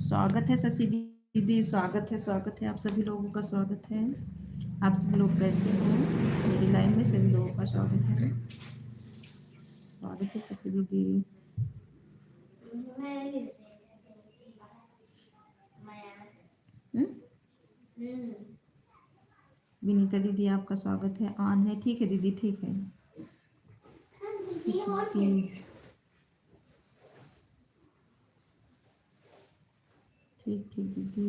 स्वागत है शशि दीदी, स्वागत है आप सभी लोगों का स्वागत है। आप सभी लोग कैसे हो? मेरी लाइन में सभी लोगों का स्वागत है। स्वागत है शशि दीदी। विनीता दीदी आपका स्वागत है। ऑन है, ठीक है दीदी, ठीक है। ठीक ठीक दीदी।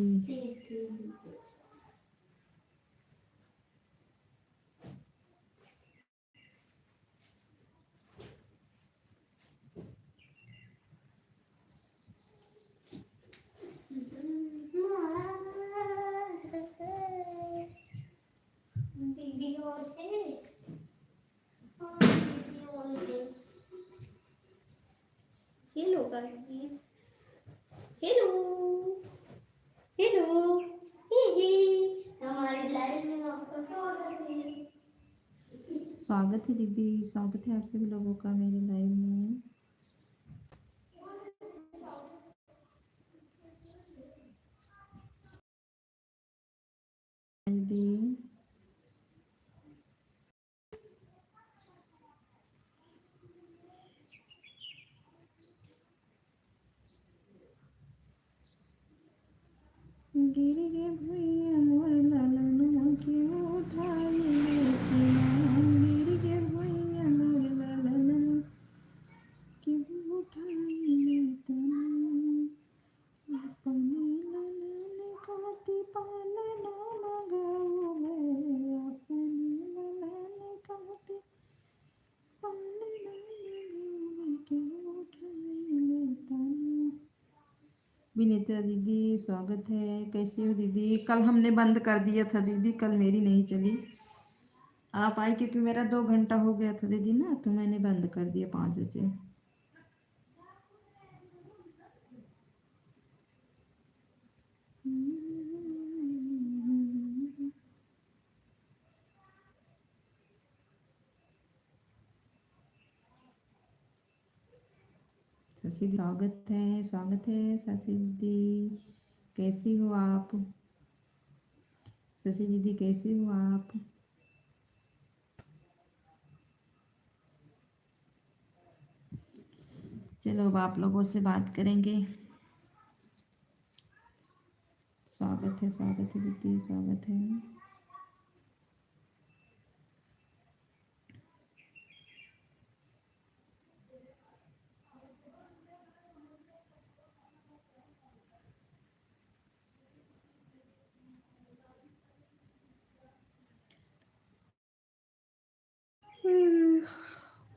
दीदी और है हेलो गाइस, हेलो हेलो, हमारी लाइव में आपका स्वागत है। स्वागत है दीदी, स्वागत है आप सभी लोगों का मेरे लाइव में। दीदी गिर गे भुइया मोर ललना के उठाई लेतिया, गिर गे भुइया मोर ललना के उठाई लेतिया, अपने ललन खाती पालना मगावे, अपने ललन खाती पालना मगावे के उठाई लेतिया। विनीता दीदी स्वागत है, कैसी हो दीदी? कल हमने बंद कर दिया था दीदी, कल मेरी नहीं चली। आप आई क्योंकि मेरा 2 घंटा हो गया था दीदी ना, तो मैंने बंद कर दिया 5 बजे। शशि स्वागत है शशि दीदी, कैसी हो आप? शशि दीदी कैसी हो आप? चलो अब आप लोगों से बात करेंगे। स्वागत है दीदी, स्वागत है।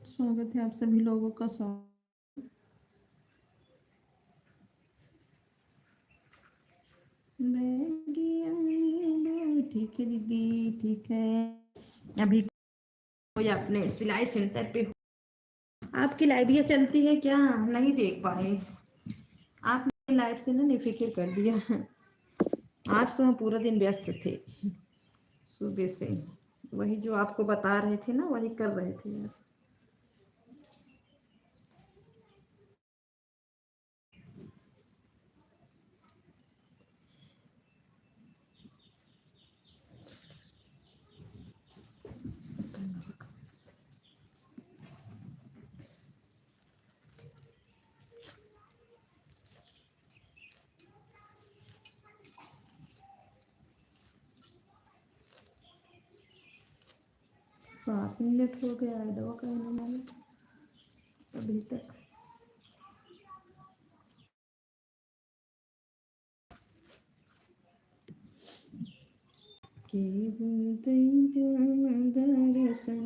स्वागत है आप सभी लोगों का। स्वागत ठीक है दीदी, ठीक है। अभी कोई अपने सिलाई सेंटर पे आपकी लाइव चलती है क्या? नहीं देख पाए आपने लाइव से ना निफिक्र कर दिया। आज तो हम पूरा दिन व्यस्त थे, सुबह से वही जो आपको बता रहे थे ना, वही कर रहे थे आज। तो 7 मिनट हो गया है दवा का अभी तक। के दर्शन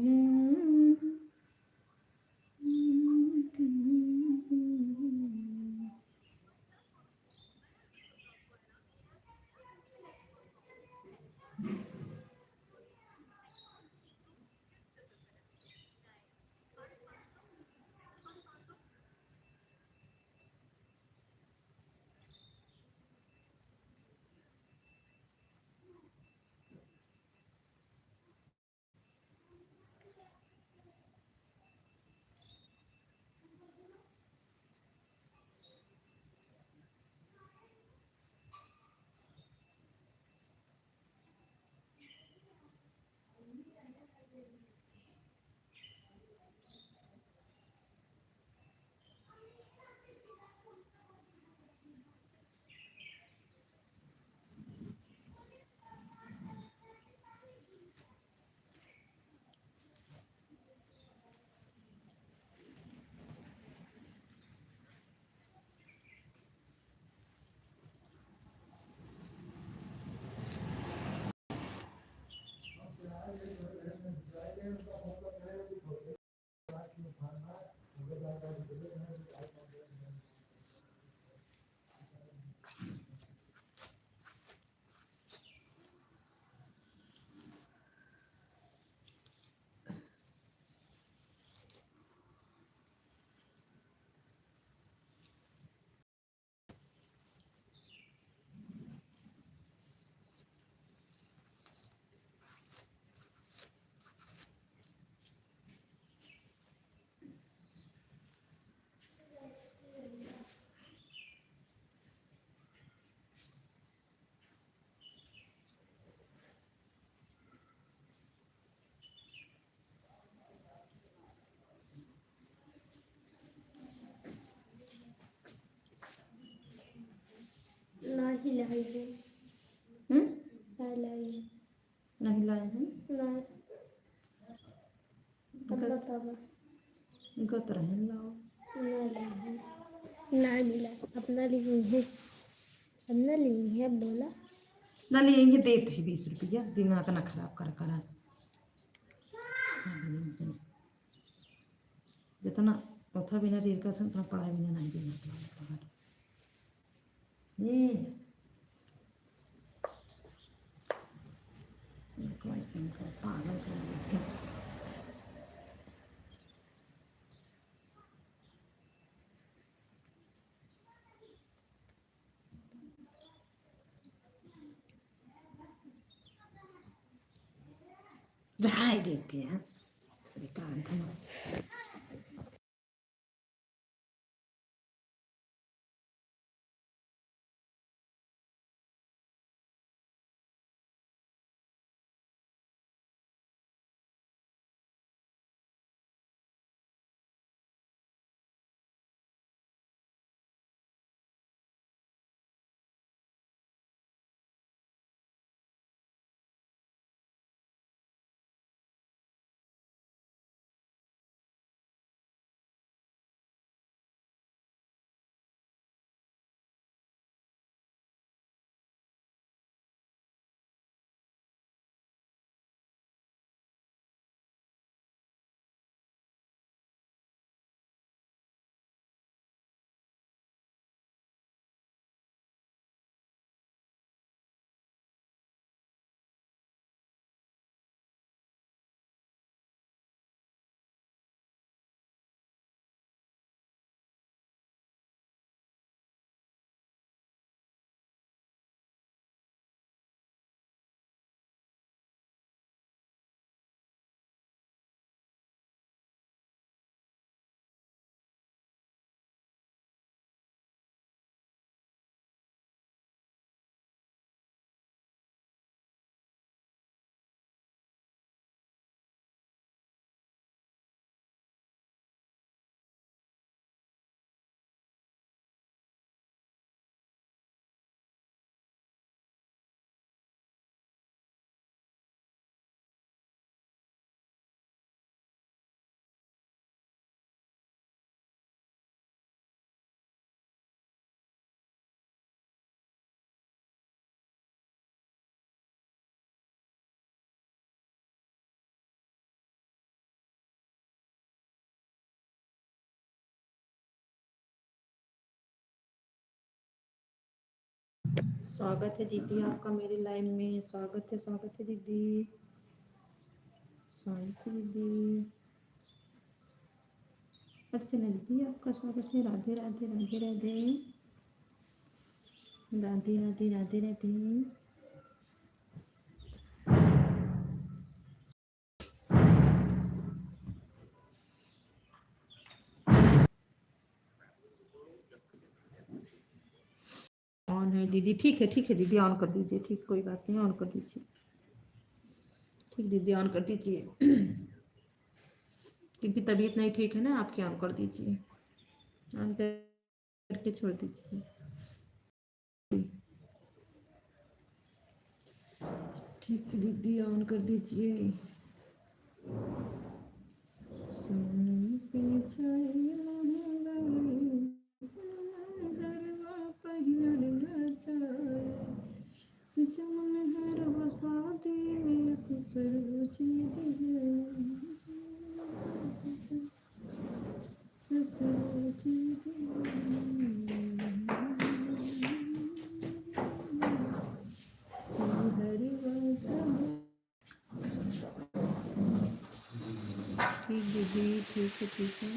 नहीं लाई है। नहीं लाई है। नहीं लाए हैं। नहीं। अब बताओ। गत रहे लाओ। नहीं लाई है। नहीं मिला। अपना ली है। अपना ली है बोला। ना लेंगे देते हैं 20 रुपया, दिमाग ना खराब कर करा। जितना उठा बिना रेल का था उतना पढ़ाई बिना नहीं देना। ये पागल कर देते। ढाई देते हैं कारण था। स्वागत है दीदी आपका मेरे लाइव में। स्वागत है दीदी। स्वागत है दीदी। अर्चना दीदी आपका स्वागत है। राधे राधे राधे राधे राधे राधे राधे राधे। ऑन है दीदी। ठीक है दीदी ऑन कर दीजिए। ठीक कोई बात नहीं ऑन कर दीजिए। ठीक दीदी ऑन कर दीजिए क्योंकि तबीयत नहीं ठीक है ना आपकी। ऑन कर दीजिए। ऑन करके छोड़ दीजिए। ठीक दीदी ऑन कर दीजिए। ठीक दीदी ठीक है।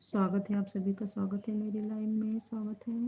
स्वागत है, आप सभी का स्वागत है मेरी लाइव में, स्वागत है।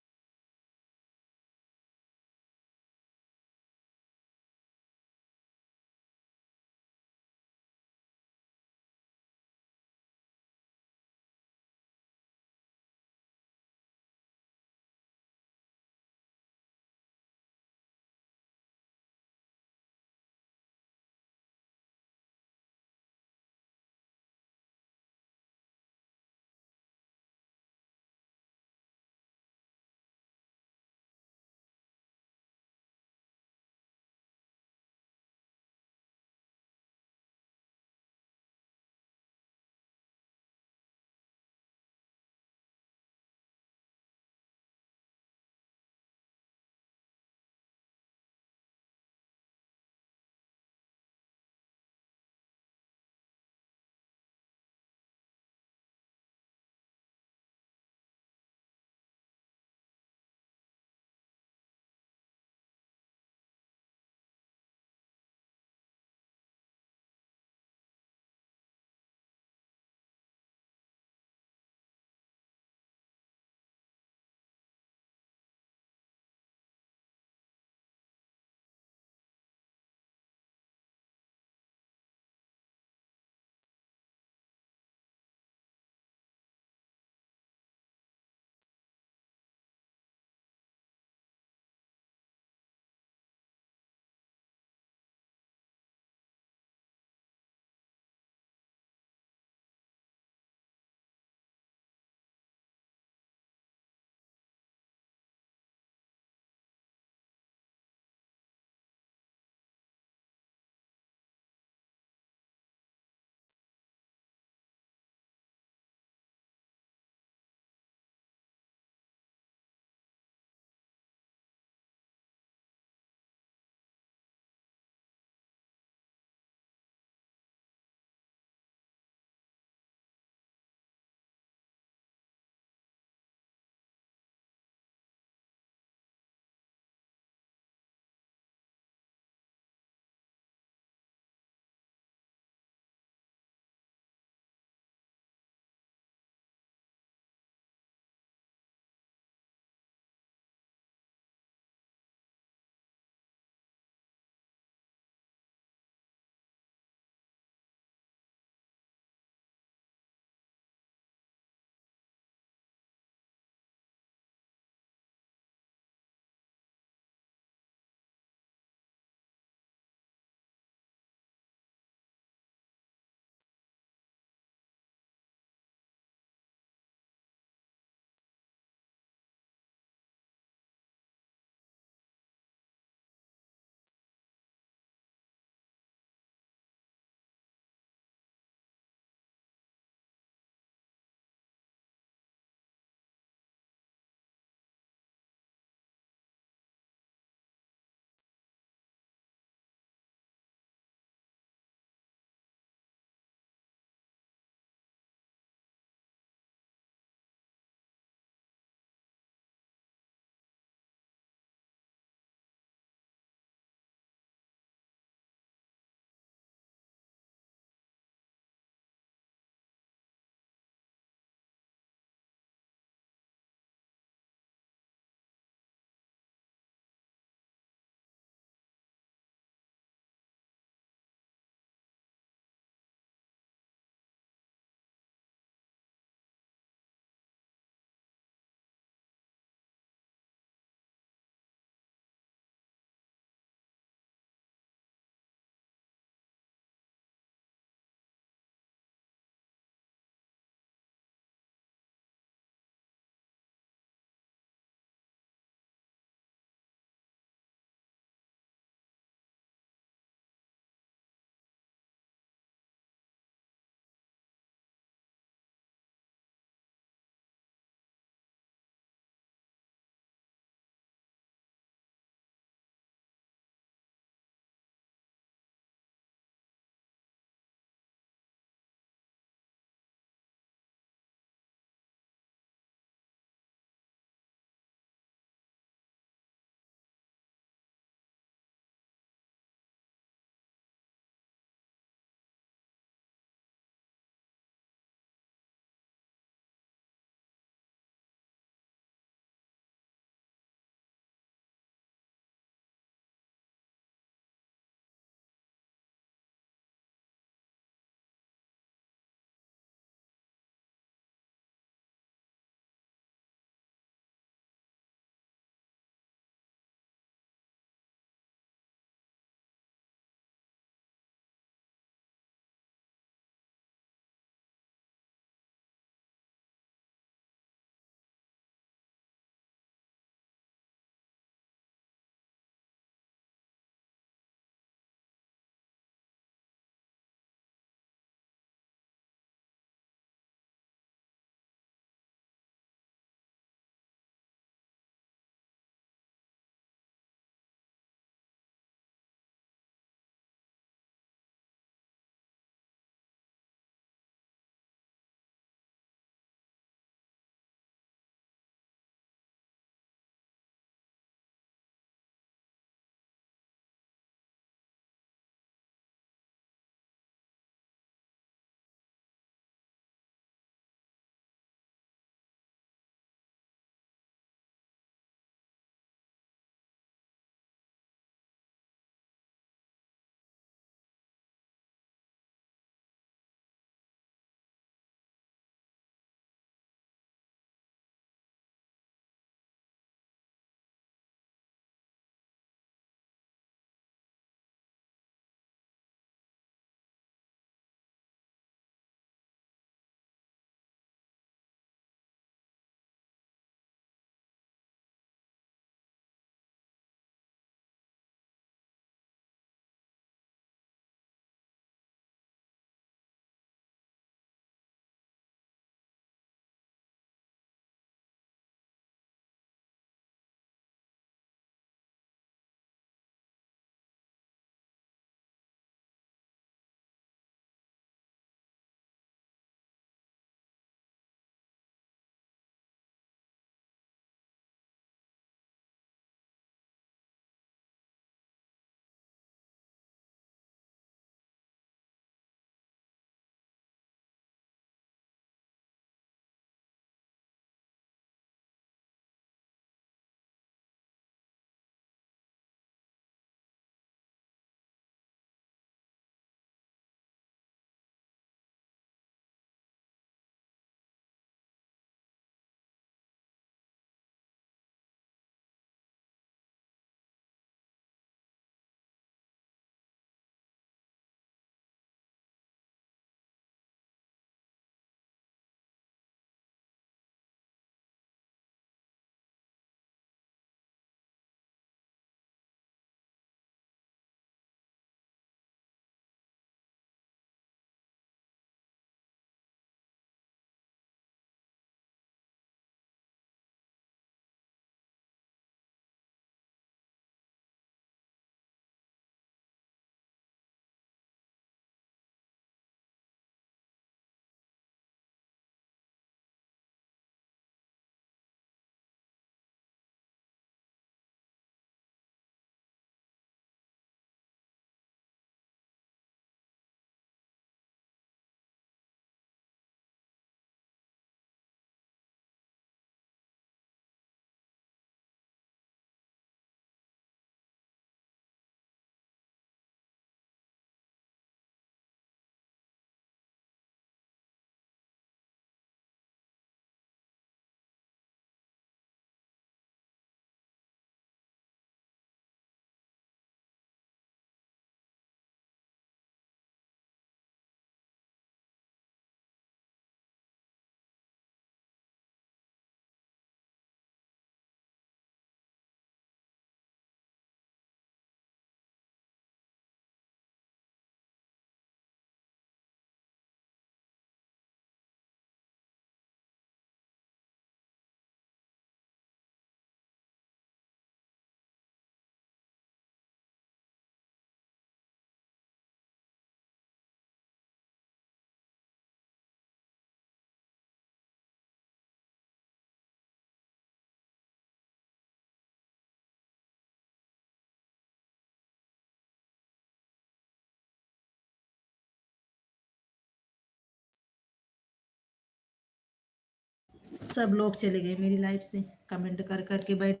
सब लोग चले गए मेरी लाइफ से, कमेंट कर कर के बैठ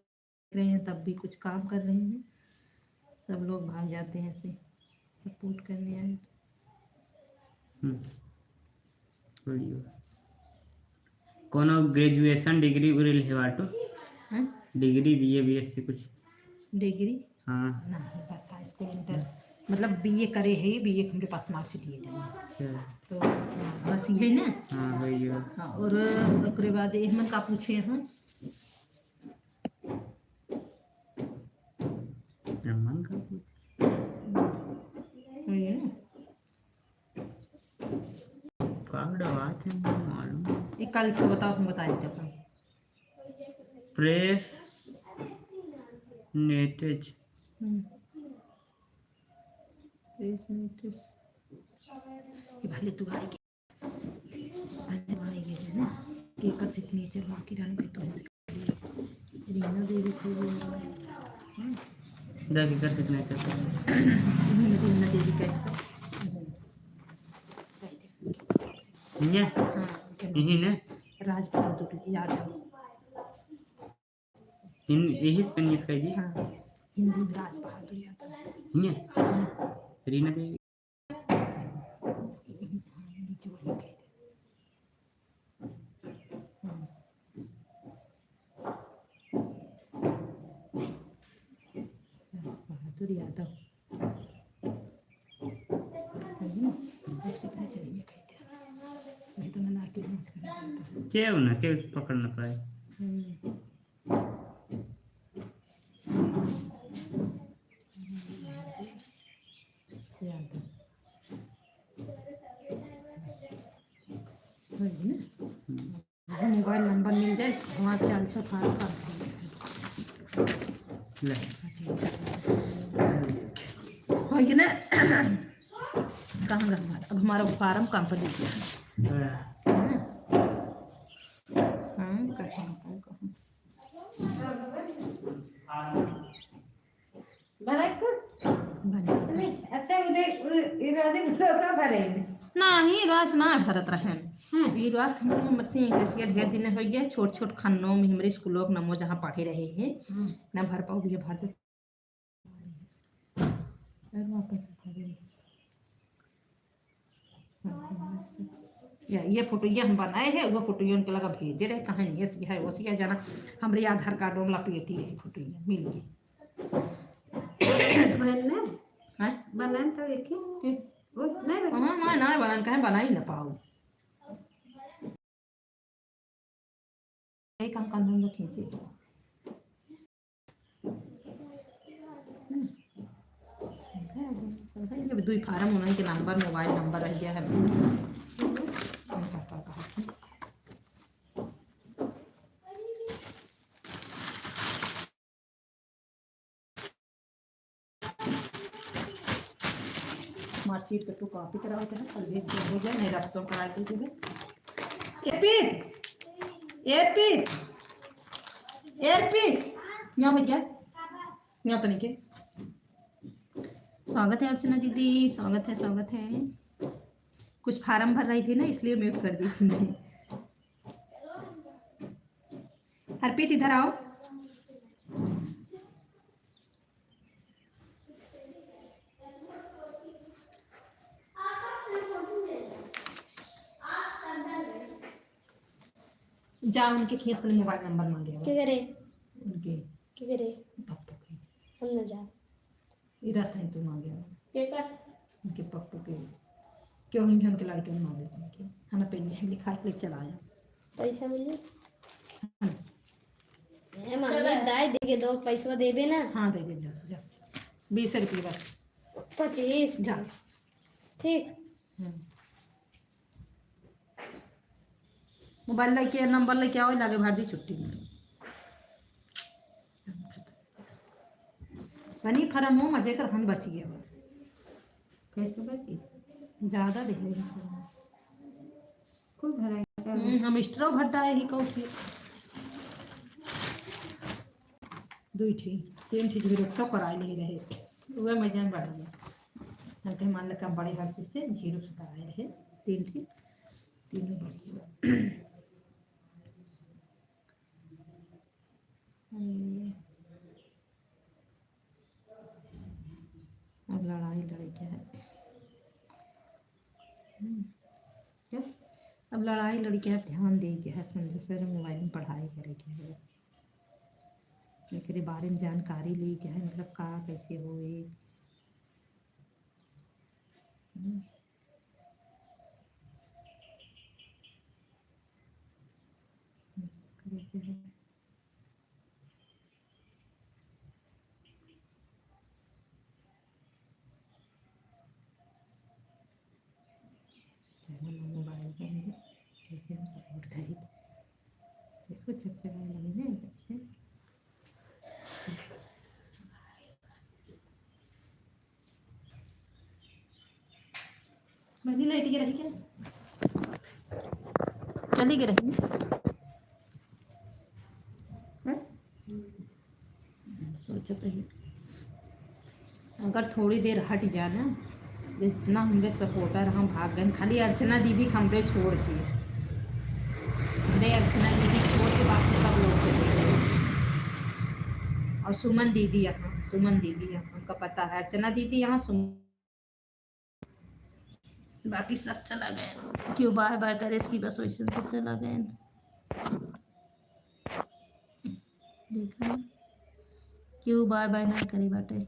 रहे हैं, तब भी कुछ काम कर रहे हैं। सब लोग भाग जाते हैं ऐसे सपोर्ट करने आए कोनो ग्रेजुएशन डिग्री उरेल हेवाटो हैं? डिग्री बीए बीएससी कुछ डिग्री हाँ नहीं, बस हाई स्कूल इंटर, मतलब बीए करे है, बीए के मेरे पास मार्कशीट ये है, क्या तो हाँ, बस यही ना। हाँ वही है हाँ, और ओकरे बाद एहमन का पूछे हैं ब्राह्मण का कुछ वही है ना। कागड़ा बात है मुझे मालूम। एक कल को बताओ, हम बता देते अपन। प्रेस नेटेज ये भले तू आएगी, भले तू आएगी है ना, कि का सिग्नेचर बाकी रहने पे तो ऐसे रीना देवी को जाके कर सकते हैं रीना देवी कहते ये हाँ, यही ना राज बहादुर यादव, यही स्पेन इसका जी हाँ, हिंदी में राज बहादुर यादव। ये रीना देवी नीचे वही कह दे। राज बहादुर यादव सिग्नेचर ये कह दे, मैं तो ना के जांच कर क्या होना क्या पकड़ ना पाए यादव वही ना, मोबाइल नंबर मिल जाए वहाँ 400 फार्म का ले वही ना। कहाँ गया हमारा, अब हमारा फार्म कंप्लीट किया है। हाँ, कहाँ बने अच्छा नहीं राज ना भरत रहन ई राज हमर से इंग्लिश ढेर दिन हो गया, छोट छोट खन्नों में हमरे स्कूलों के नमो जहाँ पढ़े रहे हैं ना भर पाओ भी भर दे ये फोटो ये हम बनाए हैं, वो फोटो उनके लगा भेजे रहे, कहाँ नहीं ऐसी है वैसी है जाना, हमारे आधार कार्ड वाला पेटी रही फोटो मिल गई है बनान तो एक ही वो नहीं हाँ ना बनान कहे बना ही ना पाओ काम कांदून खींचे जब दुई फार्म होने के नंबर मोबाइल नंबर रह गया है बस मार्कशीट का तू कॉपी कराओ क्या कल भेज दे हो जाए, नहीं रास्तों करा के दे एयरपीट यहाँ भैया यहाँ तो नहीं के स्वागत है अर्चना दीदी, स्वागत है। कुछ फार्म भर रही थी ना इसलिए म्यूट कर दी थी मैं। अर्पित इधर आओ। जा उनके खेस के मोबाइल नंबर मांगे क्या करे उनके क्या करे पप्पू के हम ना जा ये रास्ता ही तो मांगे क्या कर उनके पप्पू के क्यों ही उनके लड़के में मांगे उनके है ना पेन है लिखा के चला आया पैसा मिले मम्मी दाई देके दो पैसा देबे ना। हाँ दे दे जा 20 रुपये बस 25 जा ठीक मोबाइल लेके नंबर लेके आओ लागे भर दी छुट्टी में बनी खरम हो मजे कर हम बच गया कैसे बची ज़्यादा दे खूब भराई हम एक्स्ट्रा भट्टा है ही कहू दुई ठी तीन ठी झीरो कराए ले रहे वह मजान बढ़ गया हल्के मान लगा बड़े हर चीज से झीरो कराए रहे तीन ठी तीनों बढ़ गया लड़ाई लड़कियां ध्यान दे के है समझे सर मोबाइल में पढ़ाई करे के है एकरे बारे में जानकारी ली के है मतलब का कैसे होए करे के है। मोबाइल में कैसे हम सपोर्ट करें देखो चकचका लगे ना एकदम से मनी लाइट के रही क्या चली के रही सोचते ही अगर थोड़ी देर हट जाना जितना हमरे सपोर्टर हम भाग गए खाली अर्चना दीदी हमरे छोड़ के हमरे अर्चना दीदी छोड़ के बाकी सब लोग चले गए और सुमन दीदी यहाँ उनका पता है अर्चना दीदी यहाँ बाकी सब चला गए क्यों बाय बाय करे इसकी बस वैसे से चला गए देखा क्यों बाय बाय ना करे बाटे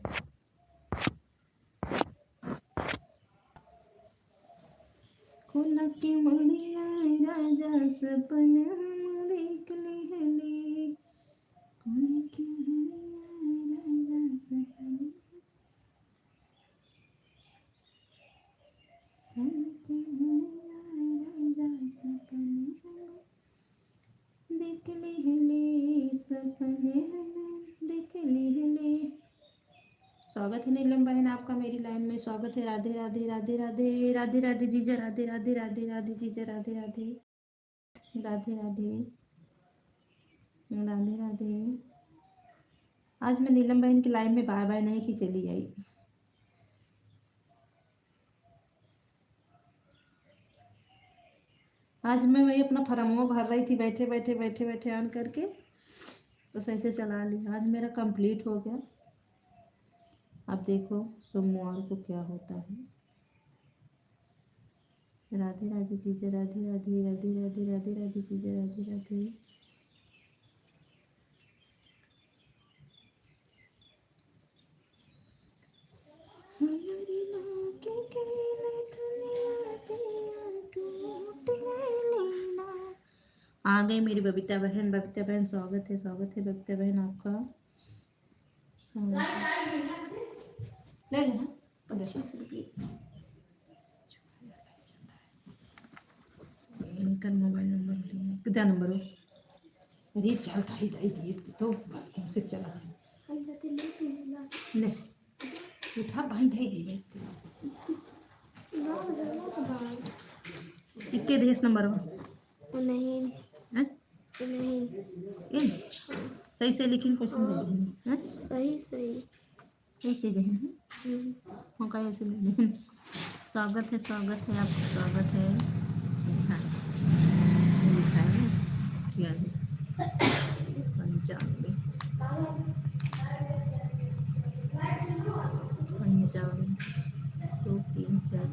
खुला के मड़िया राजा सपन देख ले खुला के मड़िया राजा सपन देख ले सपने देख ले। स्वागत है नीलम बहन आपका मेरी लाइन में स्वागत है। राधे राधे राधे राधे राधे राधे जीजा राधे राधे राधे राधे जीजा राधे राधे राधे राधे राधे राधे। आज मैं नीलम बहन की लाइन में बाय बाय नहीं की चली आई। आज मैं वही अपना फॉर्मो भर रही थी बैठे बैठे बैठे बैठे ऑन करके बस ऐसे चला लिया। आज मेरा कंप्लीट हो गया। अब देखो सोमवार को क्या होता है। राधे राधे जीजा राधे राधे राधे राधे राधे राधे जीजा राधे राधे। आ गई मेरी बबीता बहन स्वागत है बबीता बहन आपका ले लो 25 रुपये। इनका मोबाइल नंबर लिया कितना नंबर हो अरे चल खाई दाई दिए तो बस कौन से चला ले उठा भाई दे दे इक्के देश नंबर हो नहीं हैं नहीं इन सही से लिखिन क्वेश्चन दे दें हैं सही सही सही से दें हम का ऐसे नहीं। स्वागत है आपका स्वागत है। हाँ लिखा है ना क्या है 95 2 3 4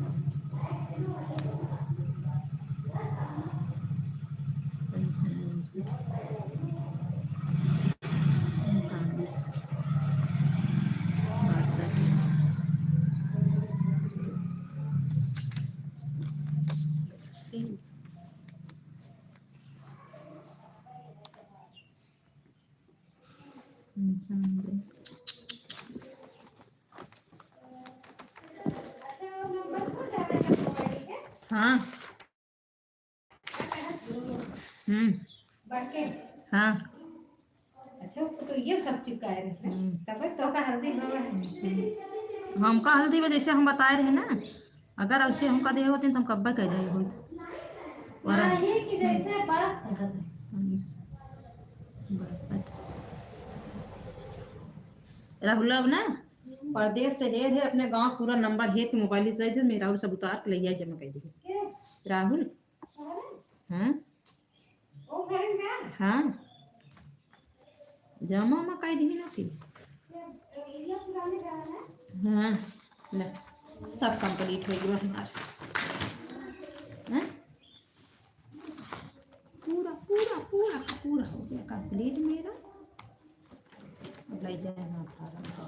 हाँ हाँ अच्छा तो ये सब चिपकाए रहे तब तो का हल्दी हमका हल्दी में जैसे हम बताए रहे ना अगर ऐसे हमका दे होते तो हम कब्बा कह जाए होते कि जैसे बात 62 राहुल अब ना परदेश से है अपने गांव पूरा नंबर है कि मोबाइल से थे मेरा राहुल सब उतार के लिया जमा कर दिए राहुल। हाँ हाँ जमा उमा कर दी ना फिर हाँ ले सब कंप्लीट हो गया हमारा। कंप्लीट मेरा अब ले जाना फार्म का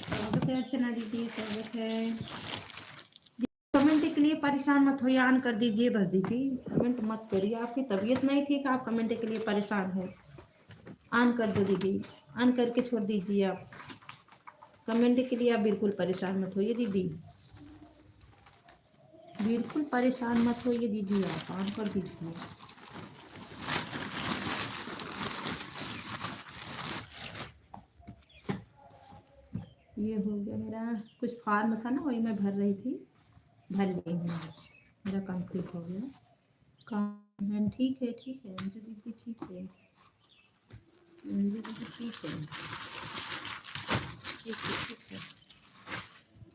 स्वागत है अर्चना दीदी, स्वागत है। कमेंट के लिए परेशान मत होइए, ऑन कर दीजिए बस दीदी, कमेंट मत करिए। आपकी तबीयत नहीं ठीक, आप कमेंट के लिए परेशान है, ऑन कर दो दीदी, ऑन करके छोड़ दीजिए। आप कमेंट के लिए आप बिल्कुल परेशान मत होइए दीदी, बिल्कुल परेशान मत होइए दीदी, आप ऑन कर दीजिए। ये हो गया मेरा, कुछ फॉर्म था ना वही मैं भर रही थी, भर ली हूँ आज, मेरा कंप्लीट हो गया काम है। ठीक है अंजू दीदी, ठीक है अंजू दीदी, ठीक है ठीक है।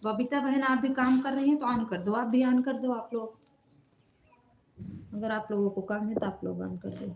बबीता बहन आप भी काम कर रही हैं तो ऑन कर दो, आप भी ऑन कर दो। आप लोग अगर आप लोगों को काम है तो आप लोग ऑन कर दो।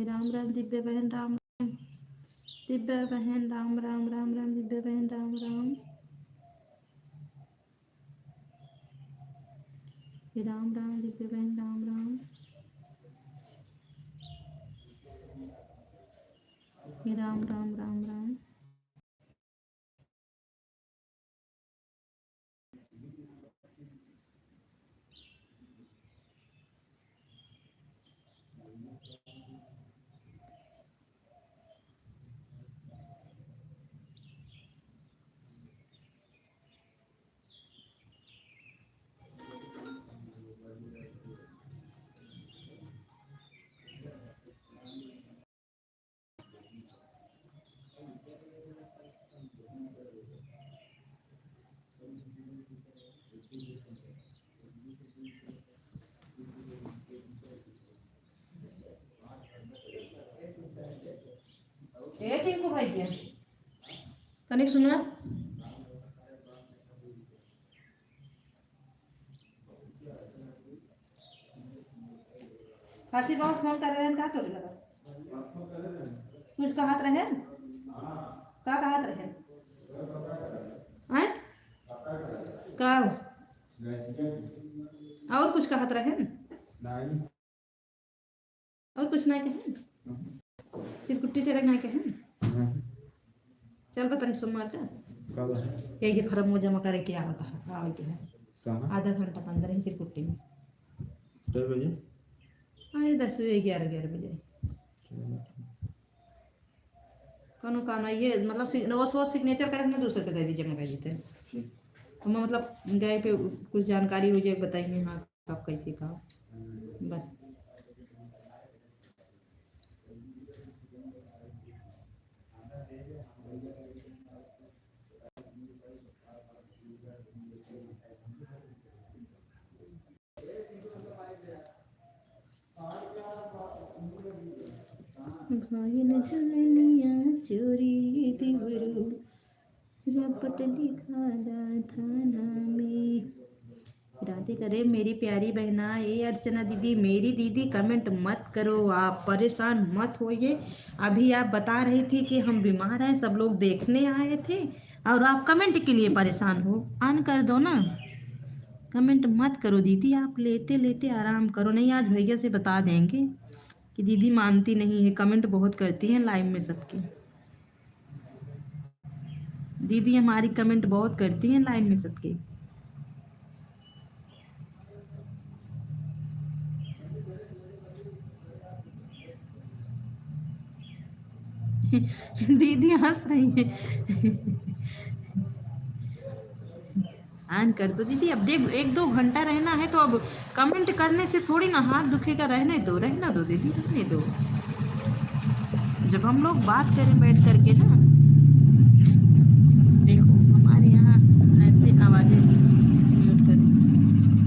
राम राम दिव्या बहन, राम राम दिव्या बहन, राम राम राम राम दिव्या बहन, राम राम राम राम दिव्या बहन, राम राम राम राम राम राम। ए टिंकू भैया कनिक सुना, हर्षी बाबू फोन कर रहे हैं, का तो लगा कुछ कहत रहे, का कहत रहे हैं का, और कुछ कहत रहे और कुछ नहीं कहे, चिरकुट्टी चढ़े नहीं कहे। चल बता नहीं सोमवार का ये फर्म जमा करे क्या होता है, आवे के है कहाँ आधा घंटा के अंदर ही चिरकुट्टी में। कितने बजे? हाँ 10 बजे 11 बजे। कौन काना ये मतलब वो सिग्नेचर करके ना दूसरे को दे दीजिए, मैं कह देते हैं ठीक। हम मतलब गए पे कुछ जानकारी हो जाए बताइए हाँ कब कैसे का बस। घायल झुलनिया चोरी दिवरू रपट लिखा थाना में। राधे करे मेरी प्यारी बहना ये अर्चना दीदी, मेरी दीदी कमेंट मत करो, आप परेशान मत होइए। अभी आप बता रही थी कि हम बीमार हैं, सब लोग देखने आए थे और आप कमेंट के लिए परेशान हो। ऑन कर दो ना, कमेंट मत करो दीदी, आप लेटे लेटे आराम करो। नहीं आज भैया से बता देंगे कि दीदी मानती नहीं है, कमेंट बहुत करती हैं लाइव में सबके। दीदी हमारी कमेंट बहुत करती हैं लाइव में सबके। दीदी हंस रही है। ऑन कर दो दीदी, अब देख 1-2 घंटा रहना है तो अब कमेंट करने से थोड़ी ना हाथ दुखेगा। रहना दो दीदी, रहने दो। जब हम लोग बात करें बैठ करके ना, देखो हमारे यहाँ ऐसे आवाजें म्यूट कर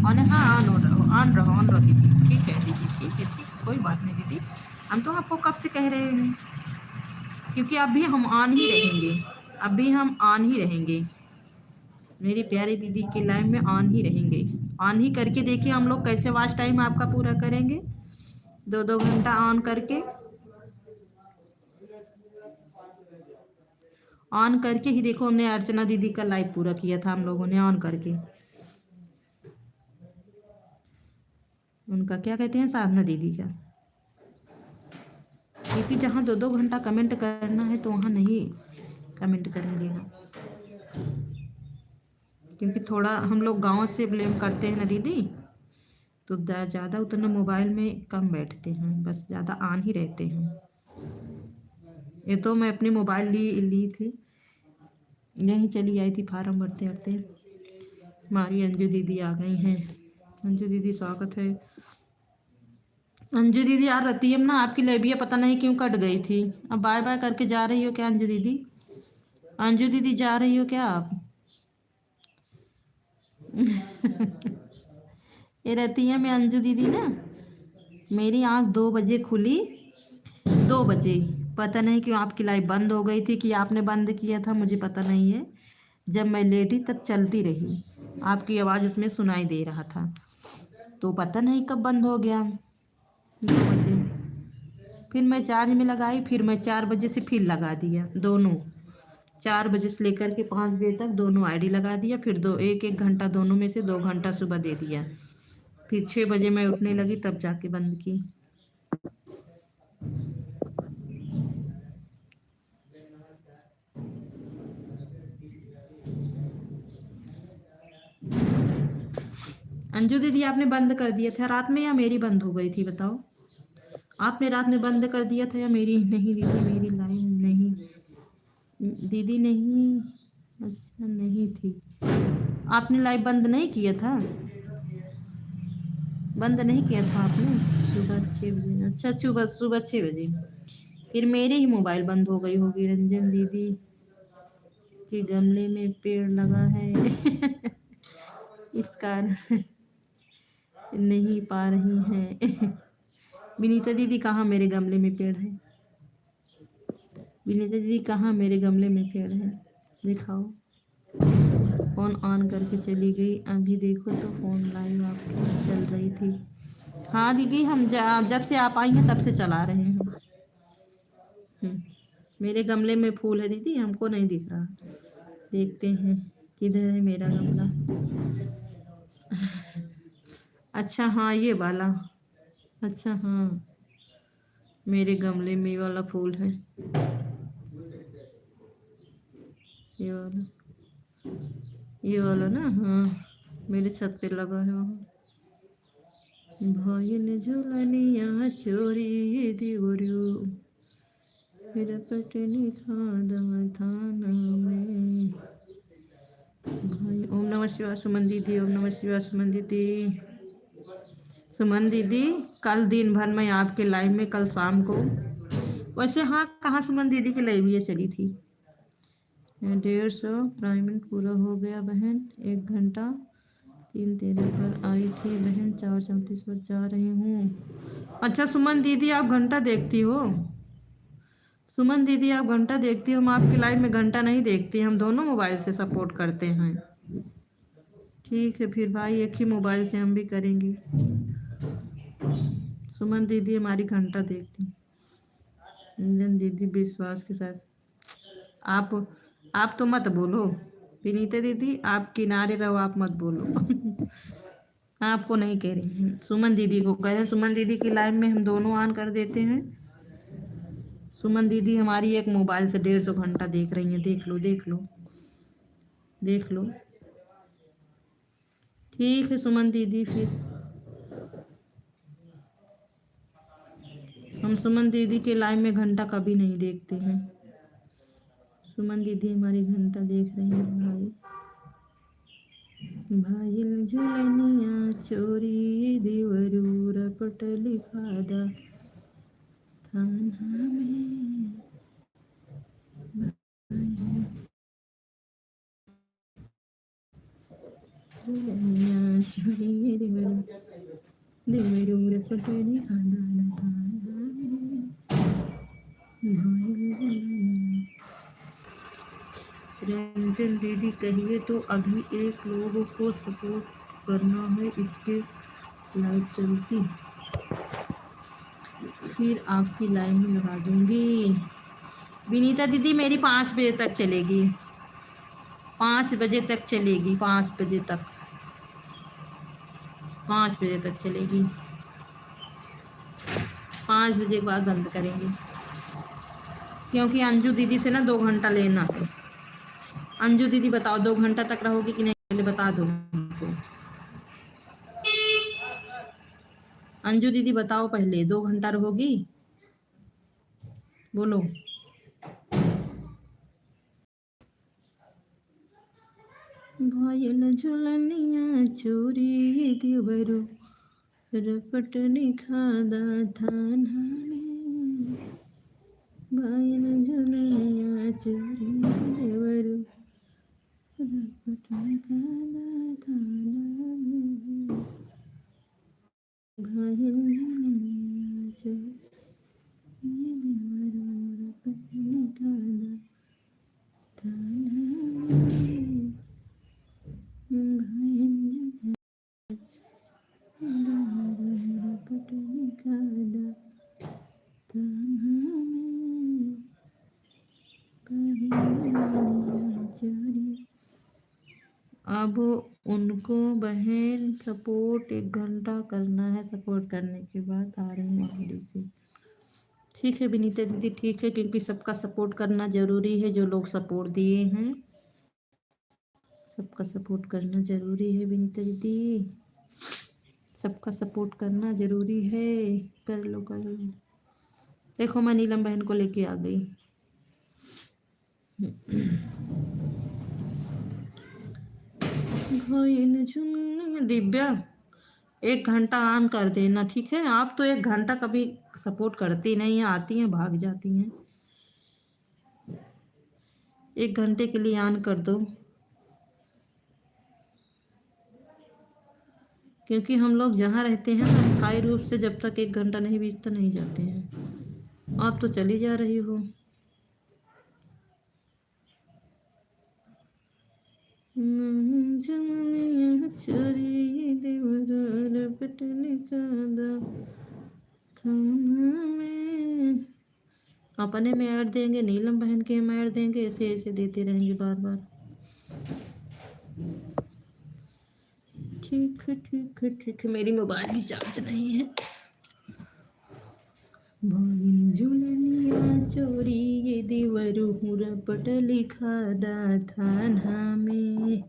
और हाँ ऑन रहो दीदी। ठीक है दीदी, ठीक है कोई बात नहीं दीदी, हम तो आपको कब से कह रहे हैं, क्योंकि अभी हम ऑन ही रहेंगे, अभी हम ऑन ही रहेंगे। मेरी प्यारी दीदी की लाइव में ऑन ही रहेंगे। ऑन ही करके देखिए हम लोग कैसे वॉच टाइम आपका पूरा करेंगे, 2-2 घंटा ऑन करके। ऑन करके ही देखो, हमने अर्चना दीदी का लाइव पूरा किया था हम लोगों ने ऑन करके। उनका क्या कहते हैं, साधना दीदी का। क्योंकि जहाँ 2-2 घंटा कमेंट करना है तो वहाँ नहीं कमेंट करेंगे ना, क्योंकि थोड़ा हम लोग गांव से ब्लेम करते हैं ना दीदी, तो ज़्यादा उतना मोबाइल में कम बैठते हैं, बस ज़्यादा ऑन ही रहते हैं। ये तो मैं अपनी मोबाइल ली थी, यहीं चली आई थी फार्म भरते भरते। हमारी अंजू दीदी आ गई हैं। अंजू दीदी स्वागत है। अंजू दीदी यार रहती है ना, आपकी लेबिया पता नहीं क्यों कट गई थी। अब बाय बाय करके जा रही हो क्या अंजू दीदी? अंजू दीदी जा रही हो क्या आप? ये रहती है मैं अंजू दीदी ना, मेरी आँख 2 बजे खुली, 2 बजे, पता नहीं क्यों आपकी लाइव बंद हो गई थी कि आपने बंद किया था, मुझे पता नहीं है। जब मैं लेटी तब चलती रही, आपकी आवाज़ उसमें सुनाई दे रहा था, तो पता नहीं कब बंद हो गया। 2 बजे फिर मैं चार्ज में लगाई, फिर मैं 4 बजे से फिर लगा दिया दोनों, 4 बजे से लेकर के 5 बजे तक दोनों आईडी लगा दिया। फिर 1-1 घंटा दोनों में से 2 घंटा सुबह दे दिया। फिर 6 बजे मैं उठने लगी तब जाके बंद की। अंजू दीदी आपने बंद कर दिया था रात में या मेरी बंद हो गई थी बताओ? आपने रात में बंद कर दिया था या मेरी? नहीं दीदी मेरी लाइन नहीं, दीदी नहीं, अच्छा नहीं थी। आपने लाइव बंद नहीं किया था? बंद नहीं किया था आपने? सुबह 6 बजे, अच्छा सुबह 6 बजे। फिर मेरे ही मोबाइल बंद हो गई होगी। रंजन दीदी के गमले में पेड़ लगा है इस कारण नहीं पा रही हैं। विनीता दीदी कहाँ मेरे गमले में पेड़ है? विनीता दीदी कहाँ मेरे गमले में पेड़ है, दिखाओ। फ़ोन ऑन करके चली गई, अभी देखो तो फ़ोन लाइव आपकी चल रही थी। हाँ दीदी हम जब से आप आई हैं तब से चला रहे हैं। मेरे गमले में फूल है दीदी, हमको नहीं दिख रहा। देखते हैं किधर है मेरा गमला। अच्छा हाँ ये वाला, अच्छा हाँ मेरे गमले में वाला फूल है, ये वाला ना, हाँ मेरे छत पे लगा है वहाँ। भाई झुलनिया चोरी दिवरू फिर पटनी खादा थाना में। भाई ओम नमः शिवाय सुमन दीदी, ओम नमः शिवाय सुमन दीदी। सुमन दीदी कल दिन भर मैं आपके लाइव में, कल शाम को, वैसे हाँ कहाँ सुमन दीदी की लाइव ये चली थी। 150 पेमेंट पूरा हो गया बहन, 1 घंटा 3:13 पर आई थी बहन, 4:34 पर जा रही हूँ। अच्छा सुमन दीदी आप घंटा देखती हो? सुमन दीदी आप घंटा देखती हो? हम आपकी लाइव में घंटा नहीं देखते, हम दोनों मोबाइल से सपोर्ट करते हैं। ठीक है फिर भाई, एक ही मोबाइल से हम भी करेंगे। सुमन दीदी हमारी घंटा देखती, रंजन दीदी विश्वास के साथ। आप तो मत बोलो विनीता दीदी, आप किनारे रहो, आप मत बोलो। आपको नहीं कह रही हैं, सुमन दीदी को कह रहे हैं। सुमन दीदी की लाइव में हम दोनों ऑन कर देते हैं। सुमन दीदी हमारी एक मोबाइल से 150 घंटा देख रही हैं, देख लो देख लो देख लो। ठीक है सुमन दीदी, फिर हम सुमन दीदी के लाइव में घंटा कभी नहीं देखते हैं। सुमन दीदी हमारी घंटा देख रही है भाई। भाई झुलनिया चोरी दिवरू रपट लिखादा थाना में। झुलनिया चोरी दिवरू रपट लिखादा थाना में। भाई झुलनिया। रंजन दीदी कहिए तो अभी एक लोगों को सपोर्ट करना है, इसके लाइव चलती फिर आपकी लाइव में लगा दूंगी। विनीता दीदी मेरी 5 बजे तक चलेगी, 5 बजे तक चलेगी, 5 बजे तक, 5 बजे तक चलेगी। 5 बजे के बाद बंद करेंगे, क्योंकि अंजू दीदी से ना 2 घंटा लेना है। अंजू दीदी बताओ 2 घंटा तक रहोगी कि नहीं, पहले बता दो हमको। अंजू दीदी बताओ पहले, 2 घंटा रहोगी? बोलो। भायल झुलनिया चोरी दिवरू रपट निखादा थाना में। भायल झुलनिया चोरी दिवरू रपट निखादा थाना में। भायल झुलनिया चोरी दिवरू रपट निखादा थाना में। भायल झुलनिया रपट निखादा थाना में। भायल चोरी। अब उनको बहन सपोर्ट 1 घंटा करना है, सपोर्ट करने के बाद आ रही हूँ आगे से। ठीक है विनीता दीदी, ठीक है, क्योंकि सबका सपोर्ट करना ज़रूरी है। जो लोग सपोर्ट दिए हैं सबका सपोर्ट करना ज़रूरी है विनीता दीदी, सबका सपोर्ट करना ज़रूरी है। कर लो कर लो। देखो मैं नीलम बहन को लेके आ गई। दिव्या 1 घंटा ऑन कर देना, ठीक है? आप तो 1 घंटा कभी सपोर्ट करती नहीं है, आती हैं भाग जाती हैं। 1 घंटे के लिए ऑन कर दो, क्योंकि हम लोग जहाँ रहते हैं ना स्थायी रूप से, जब तक 1 घंटा नहीं बीतता नहीं जाते हैं। आप तो चली जा रही हो। चोरी देवरा रपट निखादा थाना में। अपने में ऐड देंगे, नीलम बहन के हम ऐड देंगे, ऐसे ऐसे देते रहेंगे बार बार। ठीक है ठीक है ठीक है। मेरी मोबाइल भी चार्ज नहीं है। भाई झुलनिया चोरी ये दिवरू रपट लिखादा थाना में।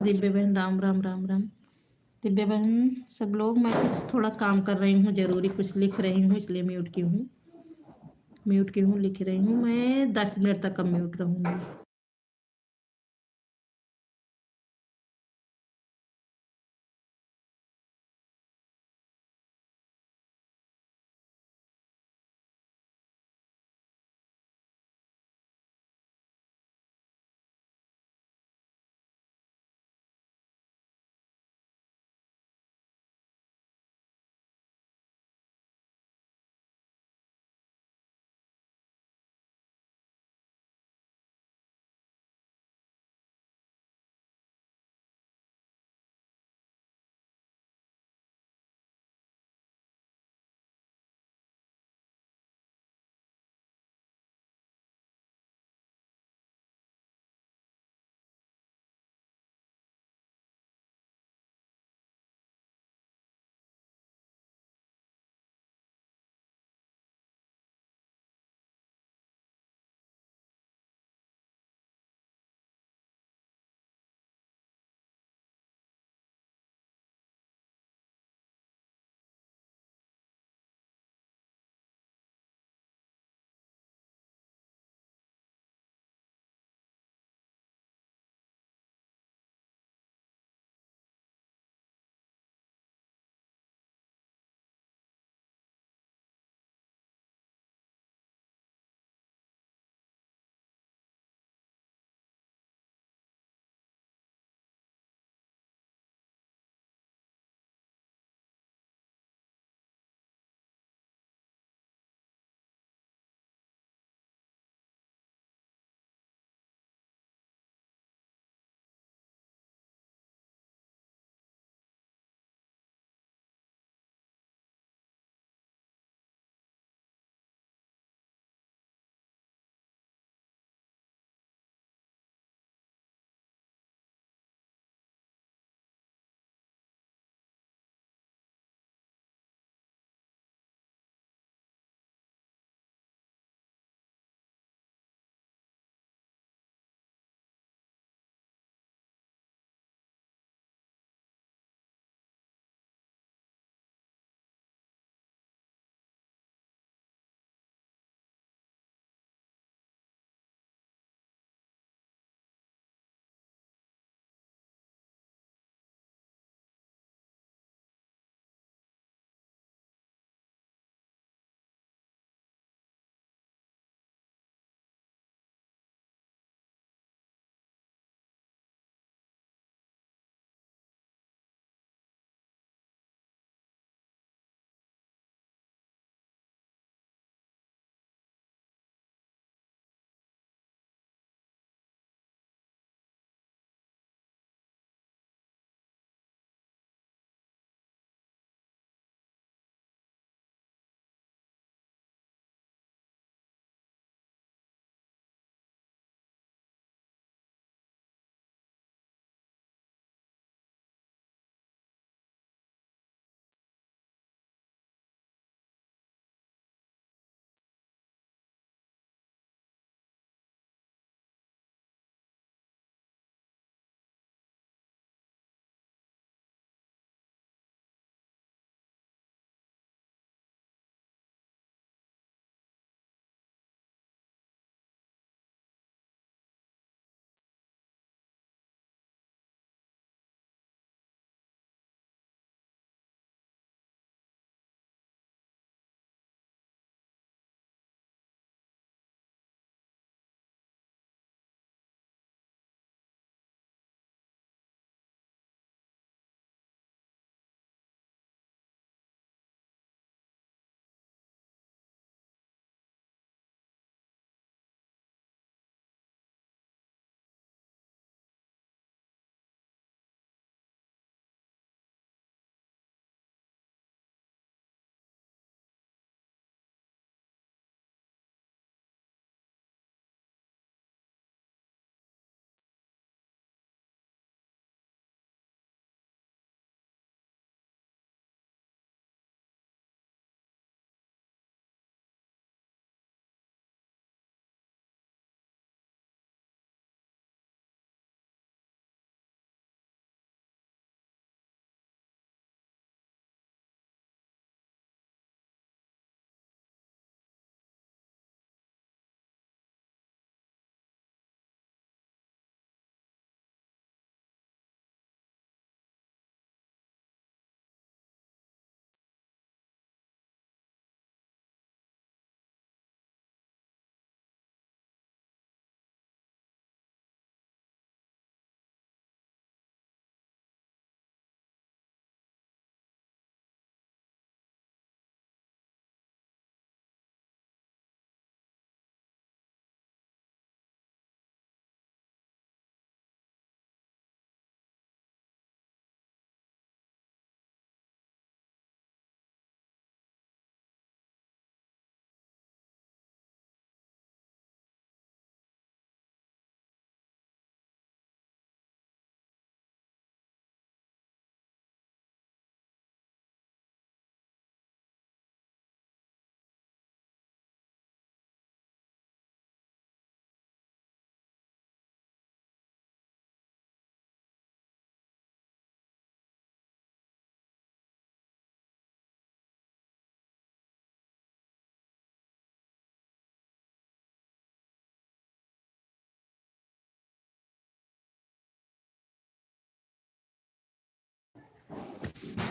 दिव्य बहन राम राम राम राम। दिव्य बहन सब लोग, मैं कुछ थोड़ा काम कर रही हूँ, जरूरी कुछ लिख रही हूँ, इसलिए म्यूट की हूँ। म्यूट की हूँ, लिख रही हूँ। मैं 10 मिनट तक म्यूट रहूँगी।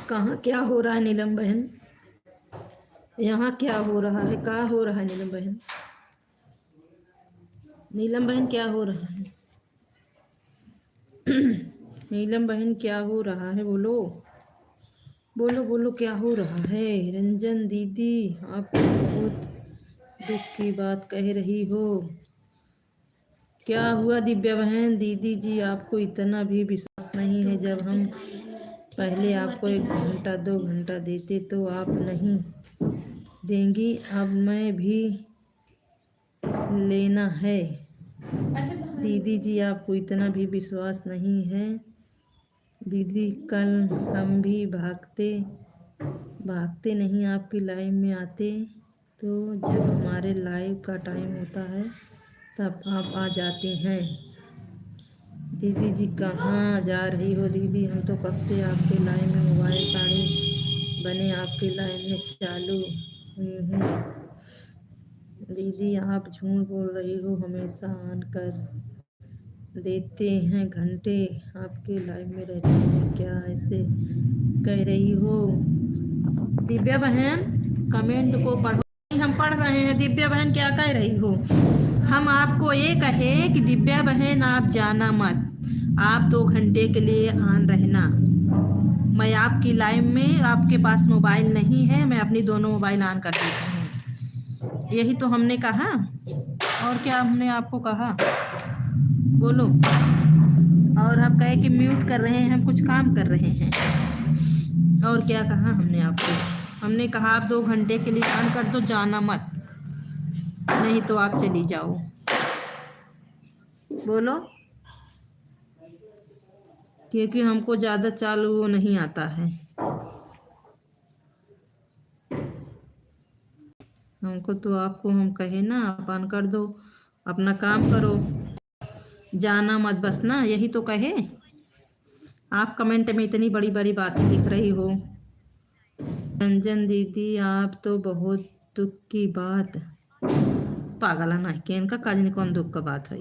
कहाँ क्या हो रहा है नीलम बहन? यहाँ क्या हो रहा है? क्या हो रहा है नीलम बहन? नीलम बहन क्या हो रहा है? नीलम बहन क्या हो रहा है? बोलो बोलो बोलो, क्या हो रहा है? रंजन दीदी, आप बहुत दुख की बात कह रही हो। क्या हुआ दिव्या बहन? दीदी जी, आपको इतना भी विश्वास नहीं है? जब हम पहले आपको 1 घंटा 2 घंटा देते तो आप नहीं देंगी, अब मैं भी लेना है। दीदी जी, आपको इतना भी विश्वास नहीं है? दीदी, कल हम भी भागते भागते नहीं आपकी लाइव में आते, तो जब हमारे लाइव का टाइम होता है तब आप आ जाते हैं। दीदी जी, कहाँ जा रही हो दीदी? हम तो कब से आपके लाइव में मोबाइल साड़े बने आपके लाइव में चालू हुई हूँ। दीदी, आप झूठ बोल रही हो, हमेशा ऑन कर देते हैं, घंटे आपके लाइव में रहते हैं, क्या ऐसे कह रही हो? दिव्या बहन, कमेंट को पढ़ो। हम पढ़ रहे हैं। दिव्या बहन, क्या कह रही हो? हम आपको ये कहे कि दिव्या बहन, आप जाना मत, आप 2 घंटे के लिए ऑन रहना। मैं आपकी लाइव में, आपके पास मोबाइल नहीं है, मैं अपनी दोनों मोबाइल ऑन कर देती हूँ। यही तो हमने कहा, और क्या हमने आपको कहा? बोलो। और हम कहे कि म्यूट कर रहे हैं, हम कुछ काम कर रहे हैं। और क्या कहा हमने आपको? हमने कहा आप 2 घंटे के लिए ऑन कर दो, जाना मत, नहीं तो आप चली जाओ। बोलो। क्योंकि हमको ज़्यादा चालू वो नहीं आता है, हमको तो आपको हम कहे ना, आप ऑन कर दो, अपना काम करो, जाना मत, बस ना, यही तो कहे। आप कमेंट में इतनी बड़ी बड़ी बातें लिख रही हो। रंजन दीदी, आप तो बहुत दुख की बात, पागल है ना कि इनका काजनी कौन दुख का बात है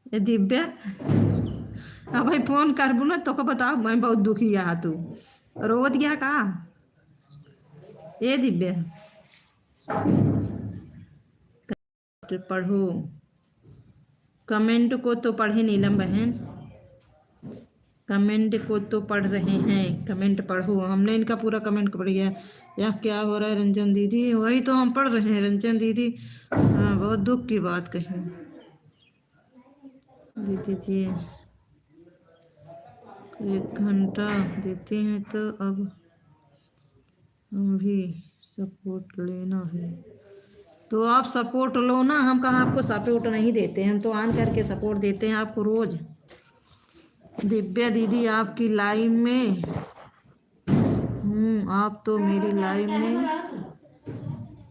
ये दिव्या। अब भाई फोन कर बोला तो को बताओ, मैं बहुत दुखी है, तू रोवत गया का? ये दिव्या, पढ़ो, कमेंट को तो पढ़े नीलम बहन, कमेंट को तो पढ़ रहे हैं, कमेंट पढ़ो। हमने इनका पूरा कमेंट पढ़ गया। यह क्या हो रहा है रंजन दीदी? वही तो हम पढ़ रहे हैं रंजन दीदी। बहुत दुख की बात कही दीदी जी, 1 घंटा देते हैं तो अब हम भी सपोर्ट लेना है, तो आप सपोर्ट लो ना। हम कहाँ आपको सपोर्ट नहीं देते, हम तो ऑन करके सपोर्ट देते हैं आपको रोज। दिव्या दीदी, आपकी लाइव में आप तो मेरी लाइव में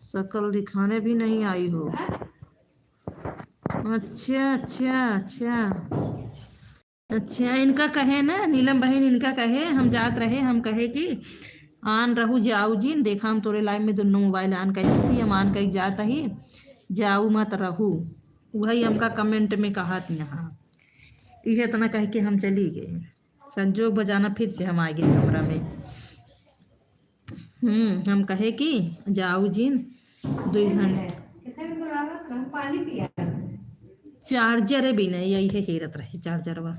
शक्ल दिखाने भी नहीं आई हो। अच्छा अच्छा अच्छा अच्छा, इनका कहे ना नीलम बहन, इनका कहे हम जात रहे, हम कहे कि आन रहू जाऊ जी, देखा हम तोरे लाइव में दोनों मोबाइल ऑन कर थी, हम ऑन कर जाता ही, जाऊ मत रहू। वही हमका कमेंट में कहा थी। हाँ, यह इतना कह के हम चली गए। संजोग बजाना फिर से हम आ गए कमरा में। हम कहे कि जाऊ जीन 2 घंटे, चार्जर भी नहीं, यही है हेरत रहे चार्जरवा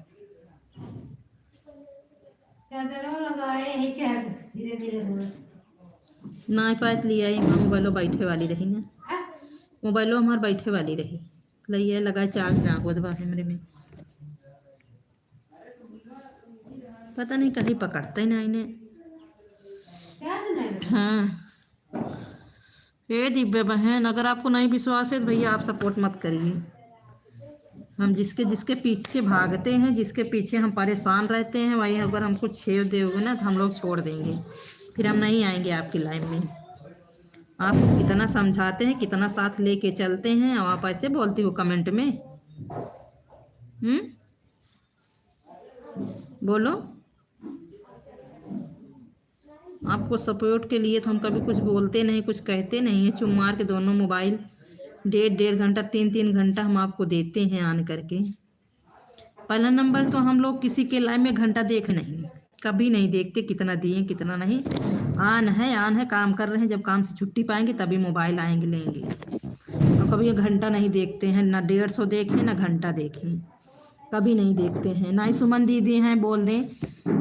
ना पात लिया। मोबाइलो बैठे वाली रही ना, मोबाइलो हमार बैठे वाली रही, लइए लगा चार्ज ना हो दबा हमरे में, पता नहीं कहीं पकड़ते ना इन्हें। हाँ, ये दिव्या बहन, अगर आपको नहीं विश्वास है तो भैया आप सपोर्ट मत करिए। हम जिसके जिसके पीछे भागते हैं, जिसके पीछे हम परेशान रहते हैं, वही अगर हमको छेड़ दोगे ना तो हम लोग छोड़ देंगे, फिर हम नहीं आएंगे आपकी लाइन में। आपको कितना समझाते हैं, कितना साथ लेके चलते हैं, और आप ऐसे बोलती हो कमेंट में। बोलो। आपको सपोर्ट के लिए तो हम कभी कुछ बोलते नहीं, कुछ कहते नहीं है। चुम मार के दोनों मोबाइल 1.5 घंटा 3 घंटा हम आपको देते हैं ऑन करके, पहला नंबर तो हम लोग किसी के लाइव में घंटा देख नहीं, कभी नहीं देखते कितना दिए कितना नहीं। ऑन है काम कर रहे हैं, जब काम से छुट्टी पाएंगे तभी मोबाइल आएंगे लेंगे। और कभी घंटा नहीं देखते हैं, ना 150 देखें ना घंटा देखें, कभी नहीं देखते हैं। ना ही सुमन दीदी हैं, बोल दें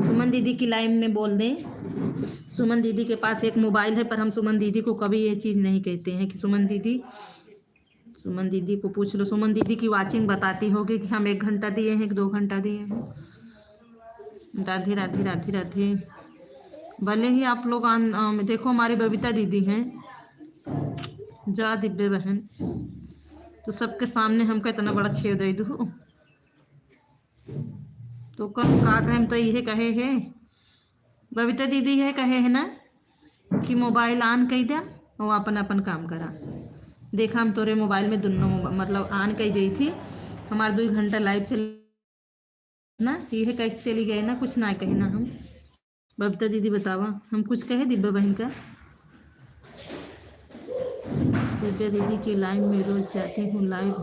सुमन दीदी की लाइव में बोल दें। सुमन दीदी के पास एक मोबाइल है, पर हम सुमन दीदी को कभी ये चीज़ नहीं कहते हैं कि सुमन दीदी को पूछ लो, सुमन दीदी की वाचिंग बताती होगी कि हम 1 घंटा दिए हैं कि 2 घंटा दिए हैं। राधे राधे राधे राधे। भले ही आप लोग देखो हमारी बबीता दीदी हैं, जा दिव्य बहन, तो सबके सामने हमका इतना बड़ा छेद दे दो तो कब का हम तो यही कहे है, बबीता दीदी है कहे है ना कि मोबाइल ऑन कर दिया और अपन अपन काम करा। देखा हम तोरे मोबाइल में दोनों मतलब ऑन कर दी थी, हमारे 2 घंटा लाइव चल ना, ये कह चली गए ना, कुछ ना कहे ना हम। बबीता दीदी बतावा हम कुछ कहे दिव्या बहन का? दिव्या दीदी की लाइव में रोज जाती हूँ लाइव।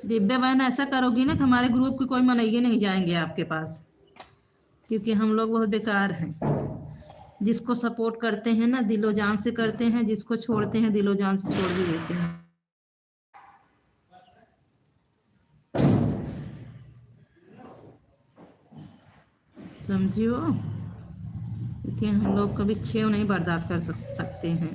दिव्या बहन ऐसा करोगी ना कि हमारे ग्रुप के कोई मनइये नहीं जाएंगे आपके पास, क्योंकि हम लोग बहुत बेकार हैं। जिसको सपोर्ट करते हैं ना दिलो जान से करते हैं, जिसको छोड़ते हैं दिलो जान से छोड़ भी देते हैं। समझियो, क्योंकि हम लोग कभी छेव नहीं बर्दाश्त कर सकते हैं।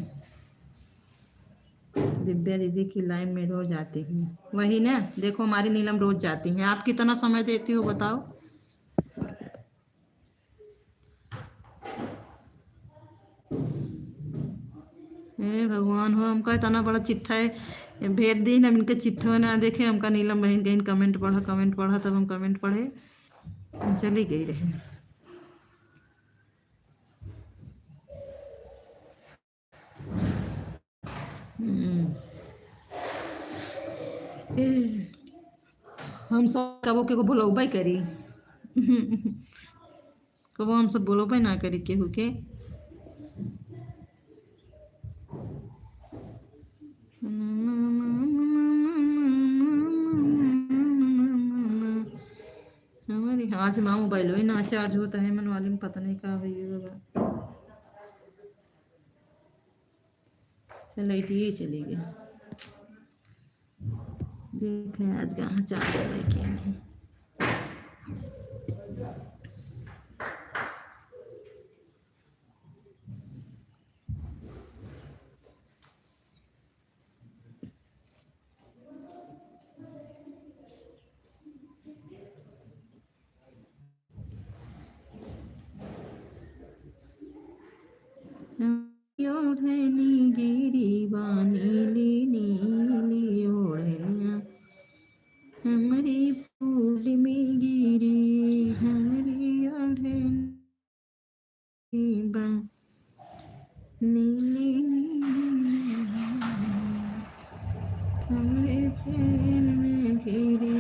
दिव्या दीदी की लाइव में रोज आती हूँ, वही ना, देखो हमारी नीलम रोज जाती हैं। आप कितना समय देती हो बताओ? हे भगवान हो, हमका इतना बड़ा चिट्ठा है भेज दी ना, इनके चिट्ठे ना देखे हमका। नीलम बहन कहीं कमेंट पढ़ा तब हम कमेंट पढ़े, चली गई रहे। हम सब कबो के बोलोबे करी कबो हम सब बोलोबे ना करी केहू के। हमारी आज माँ मोबाइल ही ना चार्ज होता है, मन वाले में पता नहीं कहा भैया। लाइट ये चली गई, देखें आज कहाँ चार्ज है क्या नहीं। ओढ़नी गिरी बानी नीली ओढ़निया, हमारी फूल में गिरी हमारी ओढ़नी नीली हमारे प्रेम में गिरी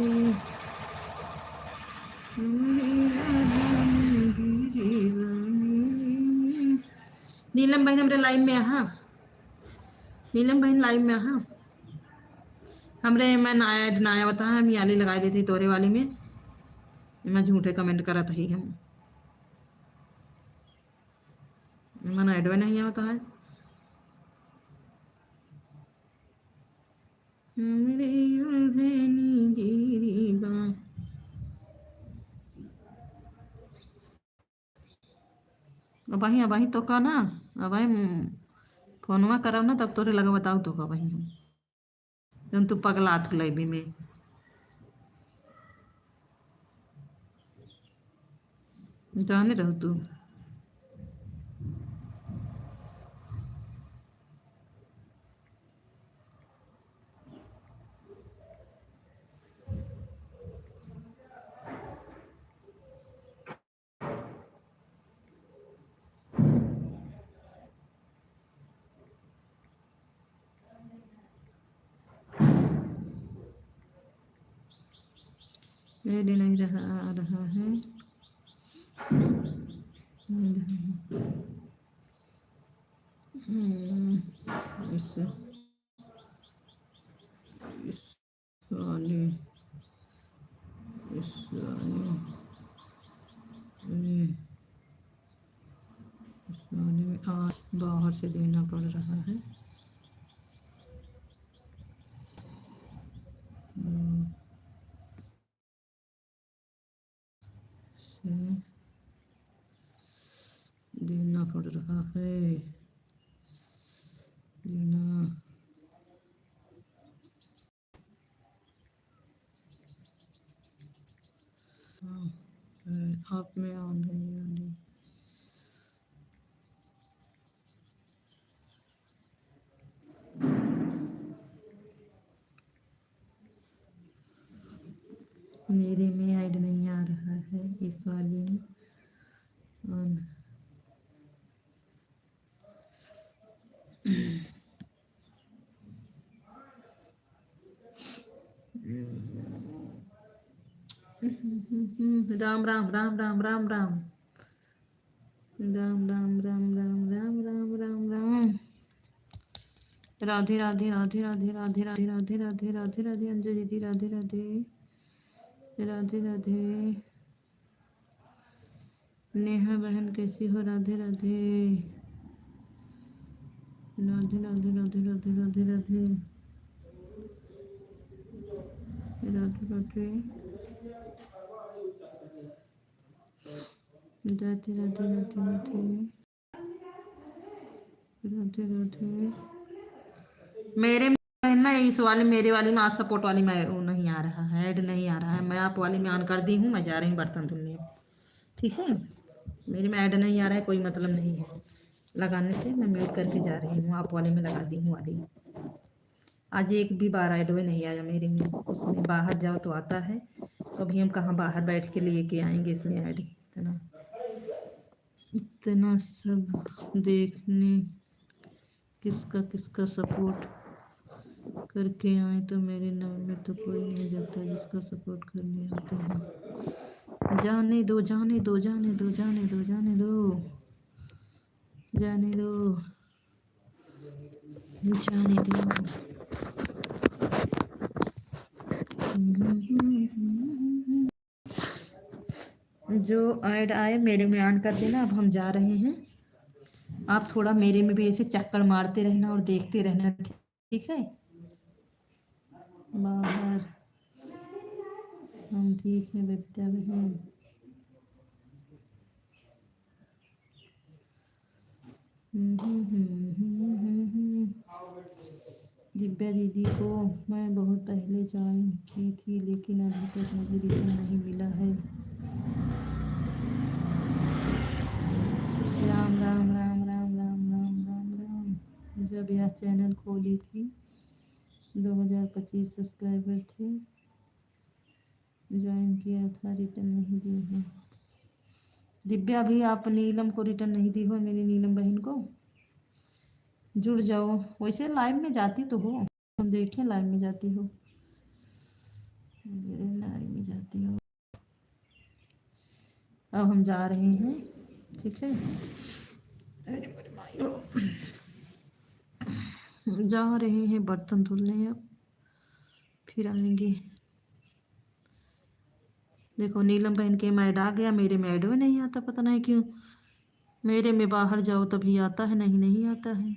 नीलम बहन हमरे लाइव में आहा, नीलम बहन लाइव में आहा हमरे। मैं नया बता हम याली लगा देती तोरे वाली में, मैं झूठे कमेंट करा था ही हम मन एडवे नहीं होता है। अब वही तो का ना, अब फोनवा करब ना तब तोरे लगा बताऊ तो का वही हम जब तू पगला थू लाइबी में। जाने रहो तू। रेडी नहीं रहा है इससे इस वाले इस वाले में इस वाले में आज बाहर से देना पड़ रहा है। से देना पड़ रहा है देना। आप में आने वाली मेरे में ऐड नहीं आ रहा है इस वाले में ऑन। राम राम राम राम राम राम राम राम राम राम राम राम राम राम। राधे राधे राधे राधे राधे राधे राधे राधे राधे राधे अंजू दीदी राधे राधे राधे राधे। नेहा बहन कैसी हो? राधे राधे राधे राधे राधे राधे राधे राधे राधे राधे राधे राधे राधे राधे राधे। मेरे में ना इस वाले मेरे वाली में आज सपोर्ट वाली में वो नहीं आ रहा है, ऐड नहीं आ रहा है। मैं आप वाली में ऑन कर दी हूँ, मैं जा रही हूँ बर्तन धुलने। ठीक है, मेरे में ऐड नहीं आ रहा है, कोई मतलब नहीं है लगाने से। मैं म्यूट करके जा रही हूँ, आप वाले में लगा दी हूँ वाली। आज एक भी बार ऐड हुए नहीं आया मेरे में। उसमें बाहर जाओ तो आता है, तो अभी हम कहाँ बाहर बैठ के लेके आएंगे इसमें ऐड। इतना इतना सब देखने किसका किसका सपोर्ट करके आए, तो मेरे नाम में तो कोई नहीं जाता जिसका सपोर्ट करने आते हैं। जाने दो जाने दो जाने दो जाने दो जाने दो जाने दो जाने दो। जो ऐड आए मेरे में ऑन कर देना। अब हम जा रहे हैं, आप थोड़ा मेरे में भी ऐसे चक्कर मारते रहना और देखते रहना। ठीक है, बाहर हम ठीक है बच्चा बहन। दिव्या दीदी को मैं बहुत पहले ज्वाइन की थी, लेकिन अभी तक मुझे रिटर्न नहीं मिला है। राम राम राम राम राम राम राम राम। जब यह चैनल खोली थी 2025 सब्सक्राइबर थे, ज्वाइन किया था, रिटर्न नहीं दी है। दिव्या भी आप नीलम को रिटर्न नहीं दी हो, मेरी नीलम बहन को। जुड़ जाओ, वैसे लाइव में जाती तो हो, हम देखें लाइव में जाती हो, लाइव में जाती हो। अब हम जा रहे हैं, ठीक है, जा रहे हैं बर्तन धुलने। अब फिर आएंगे। देखो नीलम बहन के में ऐड आ गया, मेरे में ऐड में नहीं आता, पता नहीं क्यों। मेरे में बाहर जाओ तभी आता है, नहीं आता है।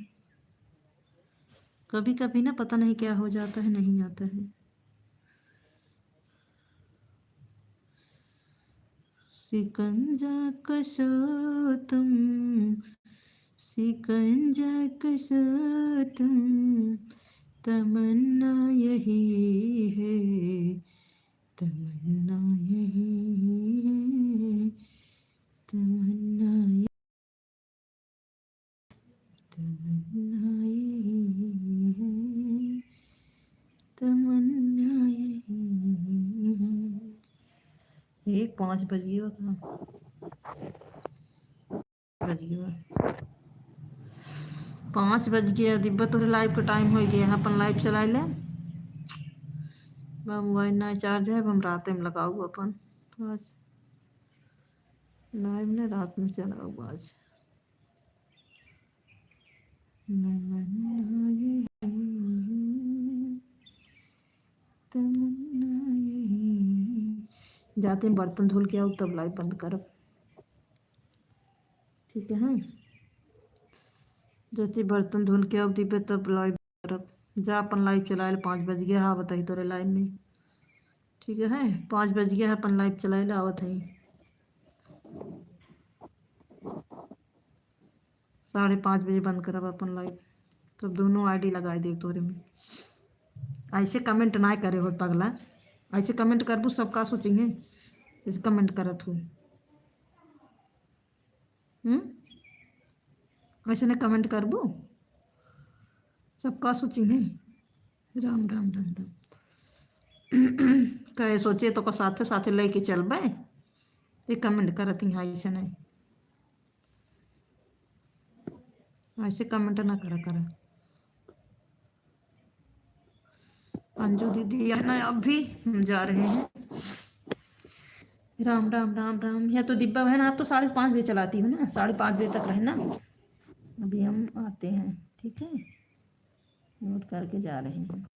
कभी कभी ना पता नहीं क्या हो जाता है, नहीं आता है। शिकंजा कसो तुम, शिकंजा कसो तुम, तमन्ना यही है, तमन्ना यही है, तमन्ना तमन्ना यही है, तमन्ना यही है। 5 बजिए बजिए 5 बज गया। दिब्बा तोरे लाइव का टाइम हो गया है, अपन लाइव चला ले। मोबाइल ना चार्ज है, हम रात में लगाऊ अपन। आज लाइव ने रात में चलाऊ आज। तमन्ना यही जाते हैं बर्तन धुल के आओ तब लाइव बंद करब। ठीक है हाँ, जैसे बर्तन धुल के आओ दीपे तब लाइव करब। जा अपन लाइव चलाए 5 बज गया। हाँ बताई तोरे लाइव में। ठीक है 5 बज गया है, अपन लाइव चलाए आवत है। 5:30 बजे बंद करब अपन लाइव, तब दोनों आईडी लगाए दे तोरे में। ऐसे कमेंट ना करे हो पगला, ऐसे कमेंट करबू सब का सोचेंगे जैसे कमेंट करत हो। ऐसे नहीं कमेंट करबू सब का सोचेंगे। राम राम राम राम। कहे सोचे तो का साथे साथे लेके चलबे, ये कमेंट करती हैं ऐसे नहीं, ऐसे कमेंट ना करा करा। अंजू दीदी है ना, अब भी हम जा रहे हैं। राम राम राम राम। या तो दिब्बा है ना, आप तो 5:30 बजे चलाती हो ना, 5:30 बजे तक रहना। अभी हम आते हैं। ठीक है, नोट करके जा रहे हैं।